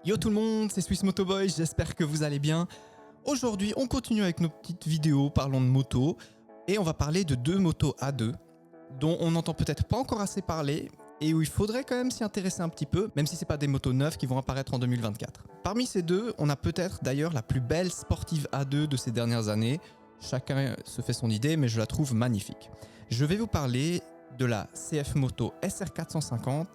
Yo tout le monde, c'est Swiss Moto Boy, j'espère que vous allez bien. Aujourd'hui, on continue avec nos petites vidéos parlant de moto et on va parler de deux motos A2 dont on n'entend peut-être pas encore assez parler et où il faudrait quand même s'y intéresser un petit peu, même si c'est pas des motos neuves qui vont apparaître en 2024. Parmi ces deux, on a peut-être d'ailleurs la plus belle sportive A2 de ces dernières années. Chacun se fait son idée, mais je la trouve magnifique. Je vais vous parler de la CF Moto SR450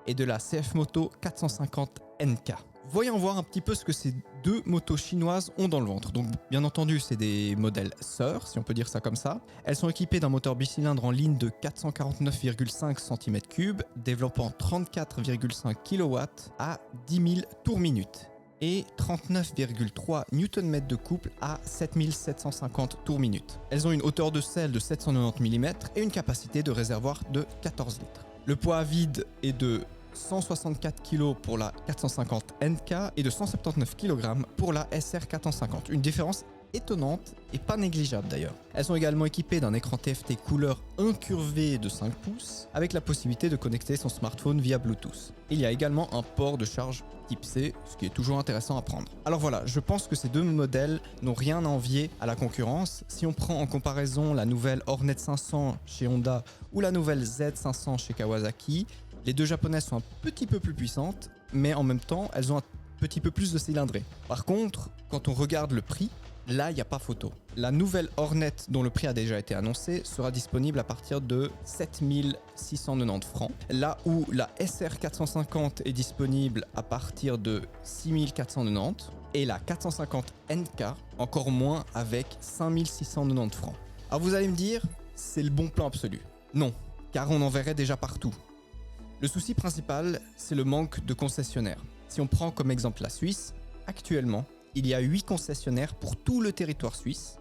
et de la CF Moto 450 NK. Voyons voir un petit peu ce que ces deux motos chinoises ont dans le ventre. Donc bien entendu, c'est des modèles sœurs, si on peut dire ça comme ça. Elles sont équipées d'un moteur bicylindre en ligne de 449,5 cm3, développant 34,5 kW à 10 000 tours minute et 39,3 Nm de couple à 7750 tours minute. Elles ont une hauteur de selle de 790 mm et une capacité de réservoir de 14 litres. Le poids à vide est de 164 kg pour la 450 NK et de 179 kg pour la SR450. Une différence étonnante et pas négligeable d'ailleurs. Elles sont également équipées d'un écran TFT couleur incurvé de 5 pouces avec la possibilité de connecter son smartphone via Bluetooth. Il y a également un port de charge type C, ce qui est toujours intéressant à prendre. Alors voilà, je pense que ces deux modèles n'ont rien à envier à la concurrence. Si on prend en comparaison la nouvelle Hornet 500 chez Honda ou la nouvelle Z500 chez Kawasaki, les deux japonaises sont un petit peu plus puissantes, mais en même temps, elles ont un petit peu plus de cylindrée. Par contre, quand on regarde le prix, là, il n'y a pas photo. La nouvelle Hornet, dont le prix a déjà été annoncé, sera disponible à partir de 7 690 francs. Là où la SR450 est disponible à partir de 6 490 et la 450 NK encore moins avec 5 690 francs. Alors vous allez me dire, c'est le bon plan absolu. Non, car on en verrait déjà partout. Le souci principal, c'est le manque de concessionnaires. Si on prend comme exemple la Suisse, actuellement, il y a 8 concessionnaires pour tout le territoire suisse.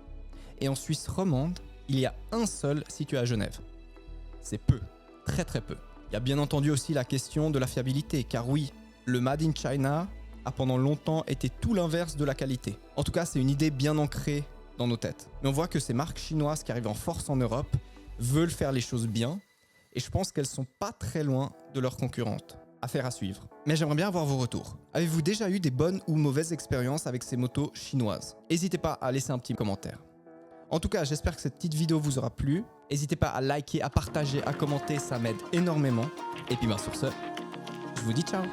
Et en Suisse romande, il y a un seul situé à Genève. C'est peu, très très peu. Il y a bien entendu aussi la question de la fiabilité, car oui, le Made in China a pendant longtemps été tout l'inverse de la qualité. En tout cas, c'est une idée bien ancrée dans nos têtes. Mais on voit que ces marques chinoises qui arrivent en force en Europe veulent faire les choses bien, et je pense qu'elles sont pas très loin de leurs concurrentes. Affaire à suivre. Mais j'aimerais bien avoir vos retours. Avez-vous déjà eu des bonnes ou mauvaises expériences avec ces motos chinoises? N'hésitez pas à laisser un petit commentaire. En tout cas, j'espère que cette petite vidéo vous aura plu. N'hésitez pas à liker, à partager, à commenter, ça m'aide énormément. Et puis sur ce, je vous dis ciao.